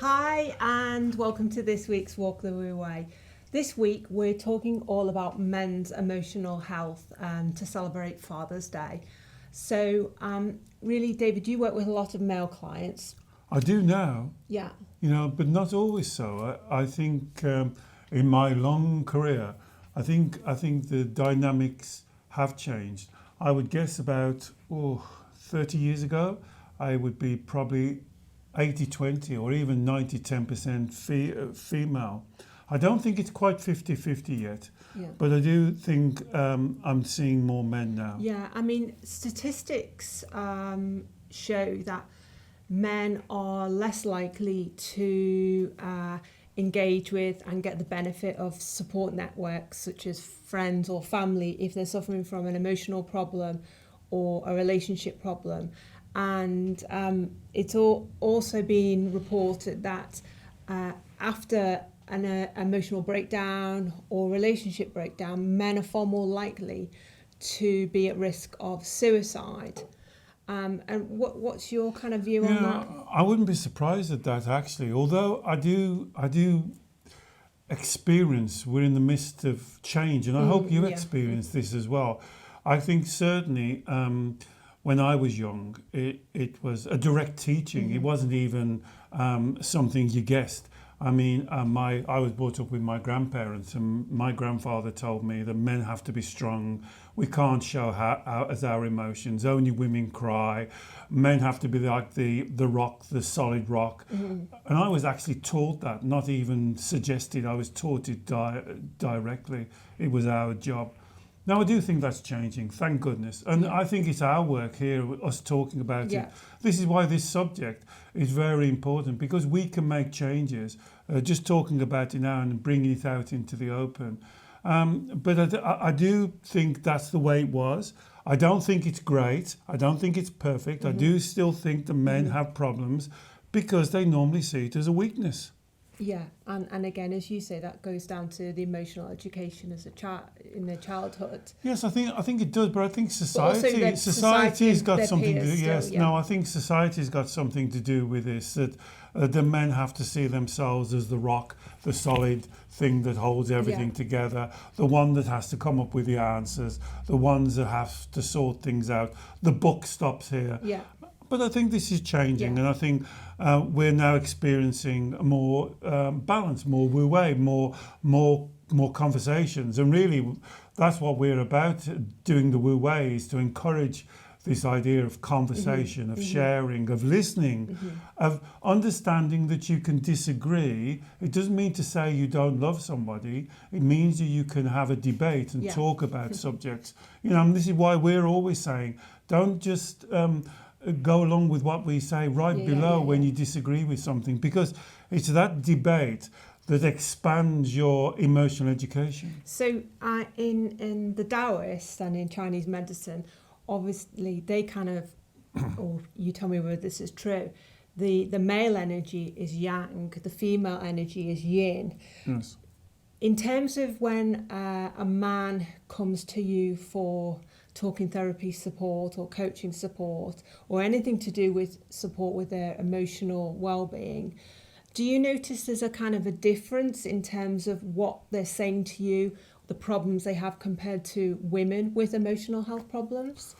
Hi, and welcome to this week's Walk the Wu Wei. This week we're talking all about men's emotional health to celebrate Father's Day. So, really, David, you work with a lot of male clients. I do now, Yeah. but not always so. I think in my long career, I think the dynamics have changed. I would guess about 30 years ago, I would be probably 80-20 or even 90-10% female. I don't think it's quite 50-50 yet, Yeah. but I do think I'm seeing more men now. Yeah, I mean, statistics show that men are less likely to engage with and get the benefit of support networks such as friends or family if they're suffering from an emotional problem or a relationship problem. And it's also been reported that after an emotional breakdown or relationship breakdown, men are far more likely to be at risk of suicide. And what's your kind of view on that? I wouldn't be surprised at that actually. Although I do experience we're in the midst of change, and I hope you experience this as well. I think certainly when I was young, it was a direct teaching. It wasn't even something you guessed. I mean, I was brought up with my grandparents, and my grandfather told me that men have to be strong. We can't show our emotions. Only women cry. Men have to be like the rock, the solid rock. And I was actually taught that, not even suggested. I was taught it directly. It was our job. Now, I do think that's changing, thank goodness. And I think it's our work here, us talking about it. This is why this subject is very important, because we can make changes. Just talking about it now and bringing it out into the open. But I do think that's the way it was. I don't think it's great. I don't think it's perfect. I do still think the men have problems because they normally see it as a weakness. Yeah, and again, as you say, that goes down to the emotional education as a child in their childhood. Yes, I think it does, but I think society's got something to do. Yes, still, no, I think society's got something to do with this. That the men have to see themselves as the rock, the solid thing that holds everything together, the one that has to come up with the answers, the ones that have to sort things out. The buck stops here. Yeah. But I think this is changing, and I think we're now experiencing more balance, more wu wei, more conversations, and really that's what we're about doing the wu wei, is to encourage this idea of conversation, of sharing, of listening, of understanding that you can disagree. It doesn't mean to say you don't love somebody. It means that you can have a debate and talk about subjects. And this is why we're always saying, don't just go along with what we say below when you disagree with something, because it's that debate that expands your emotional education. So in the Taoist and in Chinese medicine, obviously they kind of, or you tell me whether this is true, the male energy is yang, the female energy is yin. Yes. In terms of when a man comes to you for talking therapy support or coaching support or anything to do with support with their emotional well-being, do you notice there's a kind of a difference in terms of what they're saying to you, the problems they have compared to women with emotional health problems?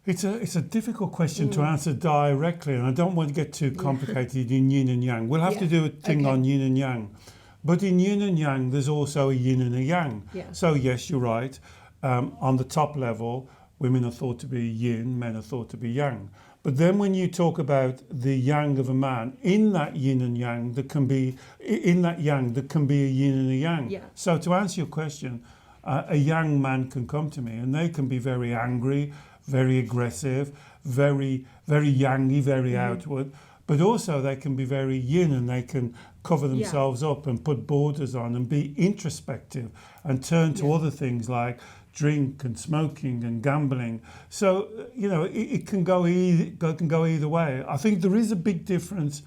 It's a difficult question to answer directly, and I don't want to get too complicated in yin and yang. We'll have to do a thing on yin and yang. But in yin and yang, there's also a yin and a yang. Yeah. So yes, you're right. On the top level, women are thought to be yin, men are thought to be yang. But then when you talk about the yang of a man, in that yin and yang, there can be a yin and a yang. Yeah. So to answer your question, a yang man can come to me and they can be very angry, very aggressive, very, very yangy, very outward. But also they can be very yin, and they can cover themselves up and put borders on and be introspective and turn to other things like drink and smoking and gambling. So, it can go either way. I think there is a big difference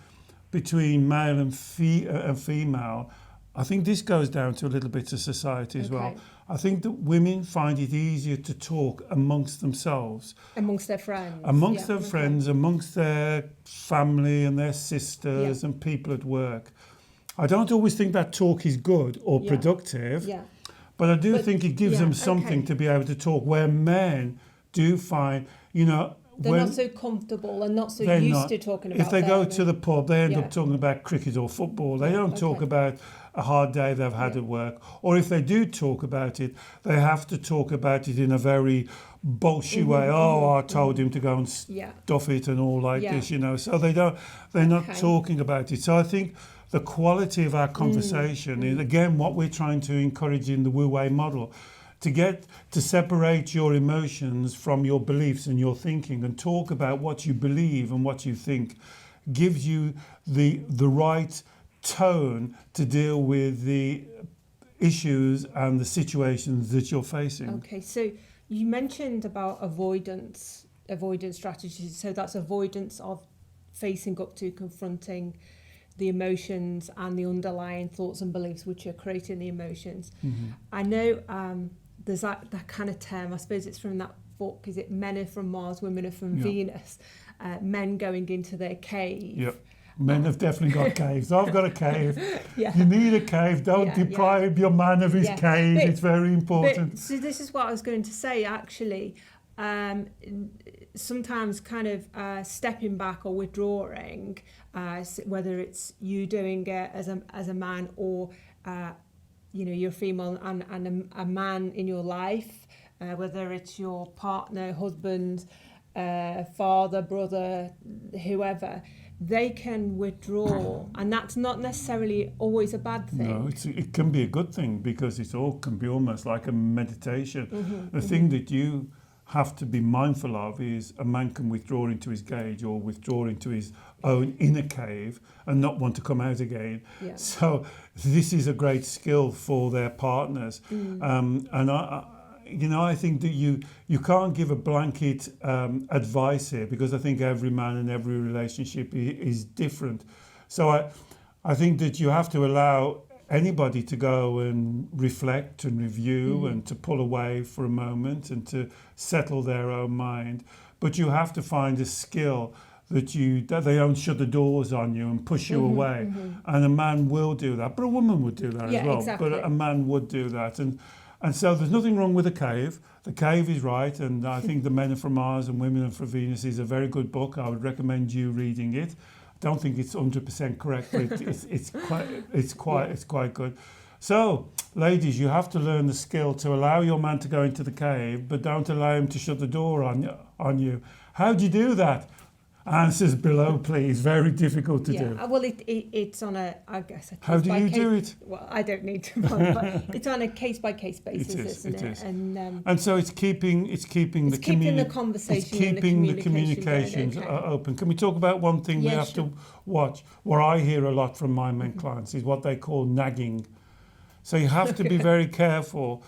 between male and female. I think this goes down to a little bit of society as well. I think that women find it easier to talk amongst themselves, amongst their friends, amongst their family and their sisters and people at work. I don't always think that talk is good or productive, but I do think it gives them something to be able to talk, where men do find, they're not so comfortable and not so used to talking about. If they go to the pub, they end up talking about cricket or football. They don't talk about a hard day they've had at work. Or if they do talk about it, they have to talk about it in a very bullshit way. I told him to go and stuff it and all like this, So they're not talking about it. So I think the quality of our conversation is, again, what we're trying to encourage in the Wu Wei model, to separate your emotions from your beliefs and your thinking, and talk about what you believe and what you think, gives you the right tone to deal with the issues and the situations that you're facing. Okay, so you mentioned about avoidance strategies. So that's avoidance of facing up to, confronting the emotions and the underlying thoughts and beliefs which are creating the emotions. I know there's that kind of term, I suppose it's from that book, is it Men Are From Mars, Women Are From Venus? Men going into their cave. Yep. Men have definitely got caves. I've got a cave. You need a cave. Don't deprive your man of his cave. It's very important. So this is what I was going to say, actually. Sometimes kind of stepping back or withdrawing, whether it's you doing it as a man, or you're female and a man in your life, whether it's your partner, husband, father, brother, whoever, they can withdraw, and that's not necessarily always a bad thing. No, it can be a good thing, because it all can be almost like a meditation. The thing that you have to be mindful of is, a man can withdraw into his cage or withdraw into his own inner cave and not want to come out again. So this is a great skill for their partners. And I think that you can't give a blanket advice here, because I think every man and every relationship is different. So I think that you have to allow anybody to go and reflect and review and to pull away for a moment and to settle their own mind. But you have to find a skill that they don't shut the doors on you and push you away. And a man will do that, but a woman would do that as well. Exactly. But a man would do that. And so there's nothing wrong with a cave. The cave is right, and I think The Men Are From Mars and Women Are From Venus is a very good book. I would recommend you reading it. Don't think it's 100% correct, but it's quite good. So, ladies, you have to learn the skill to allow your man to go into the cave, but don't allow him to shut the door on you. How do you do that? Answers below, please. Very difficult to do. Well, it's on a case. How do you do it? Well, I don't need to, but it's on a case-by-case basis, isn't it? And so it's keeping the conversation, it's keeping the communications open. Can we talk about one thing we have to watch? What I hear a lot from my men clients is what they call nagging. So you have to be very careful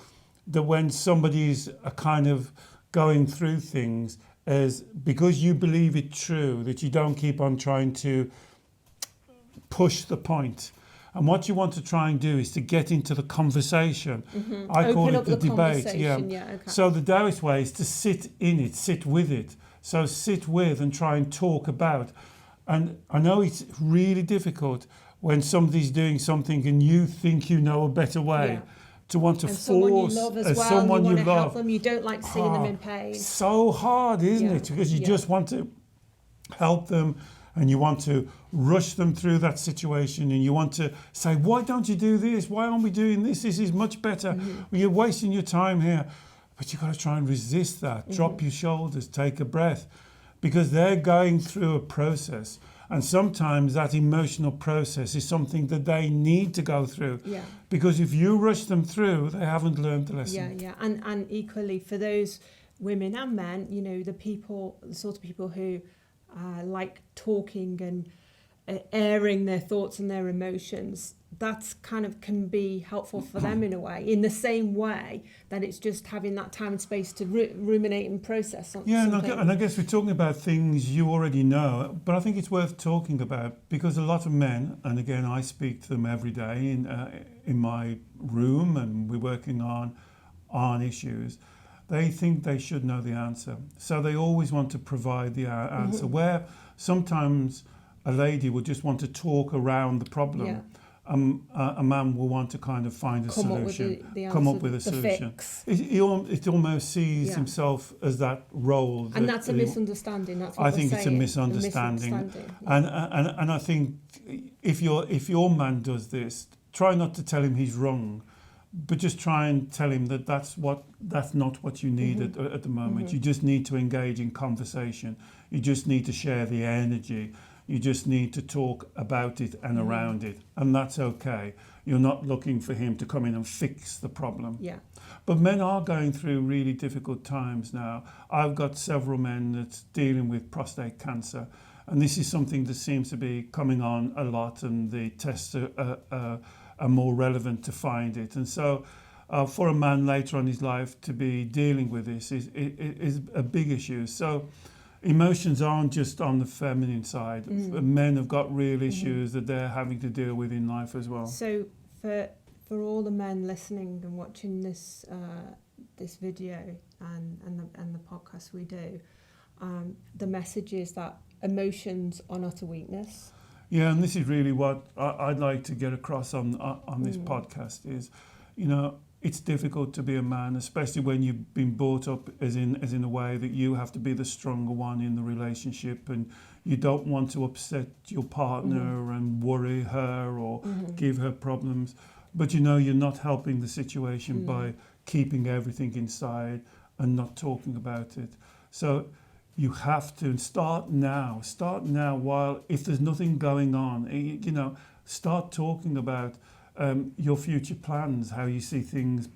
that when somebody's kind of going through things, is because you believe it true, that you don't keep on trying to push the point. And what you want to try and do is to get into the conversation. I call it the debate. So the Taoist way is to sit in it, sit with it. So sit with and try and talk about. And I know it's really difficult when somebody's doing something and you think you know a better way. To want to force someone you love as well, someone you want to love. help them, you don't like seeing them in pain. So hard, isn't it? Because you just want to help them, and you want to rush them through that situation, and you want to say, why don't you do this? Why aren't we doing this? This is much better. Well, you're wasting your time here. But you've got to try and resist that. Drop your shoulders, take a breath, because they're going through a process. And sometimes that emotional process is something that they need to go through. Because if you rush them through, they haven't learned the lesson. And equally for those women and men, the sort of people who like talking and airing their thoughts and their emotions, that's kind of can be helpful for them in a way, in the same way that it's just having that time and space to ruminate and process something. And I guess we're talking about things you already know, but I think it's worth talking about, because a lot of men, and again I speak to them every day in my room, and we're working on on issues, they think they should know the answer. So they always want to provide the answer, where sometimes a lady will just want to talk around the problem. Yeah. A man will want to kind of find a solution, come up with a solution. Fix. It almost sees himself as that role. And that's a misunderstanding. That's what I think it's a misunderstanding. And I think if your man does this, try not to tell him he's wrong, but just try and tell him that that's not what you need at the moment. You just need to engage in conversation. You just need to share the energy. You just need to talk about it and around it, and that's okay. You're not looking for him to come in and fix the problem. Yeah. But men are going through really difficult times now. I've got several men that's dealing with prostate cancer, and this is something that seems to be coming on a lot, and the tests are more relevant to find it. And so for a man later on in his life to be dealing with this is a big issue. So emotions aren't just on the feminine side. Men have got real issues that they're having to deal with in life as well. So for all the men listening and watching this this video and the podcast we do, the message is that emotions are not a weakness. Yeah, and this is really what I'd like to get across on this podcast is, it's difficult to be a man, especially when you've been brought up as in a way that you have to be the stronger one in the relationship, and you don't want to upset your partner and worry her or give her problems. But you're not helping the situation by keeping everything inside and not talking about it. So you have to start now while, if there's nothing going on, start talking about your future plans, how you see things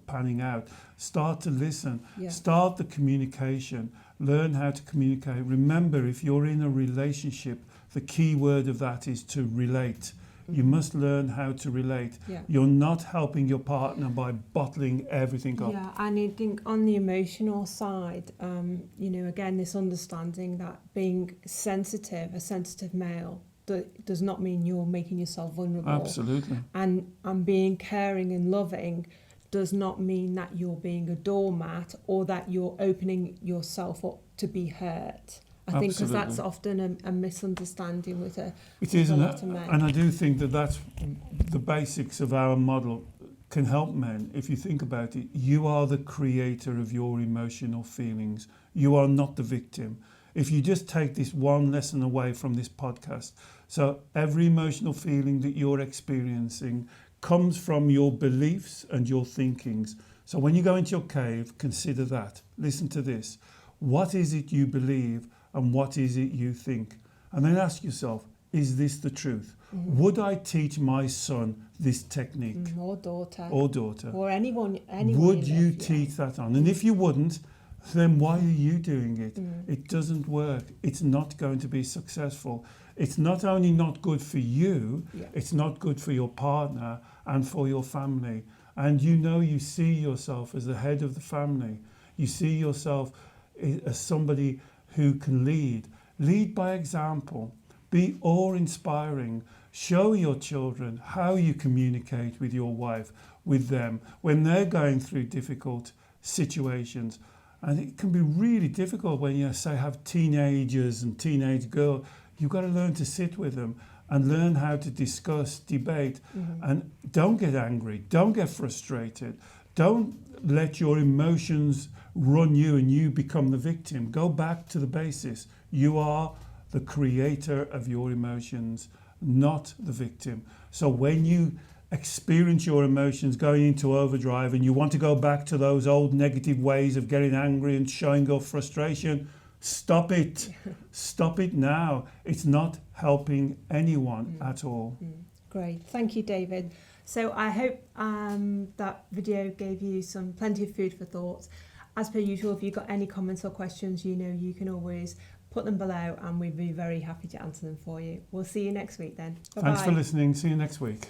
panning out. Start to listen. Yeah. Start the communication. Learn how to communicate. Remember, if you're in a relationship, the key word of that is to relate. You must learn how to relate. Yeah. You're not helping your partner by bottling everything up. Yeah, and I think on the emotional side, again, this understanding that being sensitive, a sensitive male, does not mean you're making yourself vulnerable. Absolutely. And being caring and loving does not mean that you're being a doormat or that you're opening yourself up to be hurt. I think because that's often a misunderstanding with a lot of men. And I do think that's the basics of our model can help men. If you think about it, you are the creator of your emotional feelings. You are not the victim. If you just take this one lesson away from this podcast, so every emotional feeling that you're experiencing comes from your beliefs and your thinkings. So when you go into your cave, consider that. Listen to this. What is it you believe and what is it you think? And then ask yourself, is this the truth? Would I teach my son this technique? Or daughter. Or anyone would you teach that on? And if you wouldn't, then why are you doing it? It doesn't work. It's not going to be successful. It's not only not good for you, it's not good for your partner and for your family. And you see yourself as the head of the family. You see yourself as somebody who can lead. Lead by example. Be awe-inspiring. Show your children how you communicate with your wife, with them, when they're going through difficult situations. And it can be really difficult when you, say, have teenagers and teenage girls. You've got to learn to sit with them and learn how to discuss, debate. And don't get angry. Don't get frustrated. Don't let your emotions run you and you become the victim. Go back to the basis. You are the creator of your emotions, not the victim. So when you experience your emotions going into overdrive and you want to go back to those old negative ways of getting angry and showing your frustration, stop it. Stop it now. It's not helping anyone at all. Great. Thank you, David. So I hope that video gave you plenty of food for thought. As per usual, if you've got any comments or questions, you can always put them below and we'd be very happy to answer them for you. We'll see you next week then. Bye-bye. Thanks for listening. See you next week.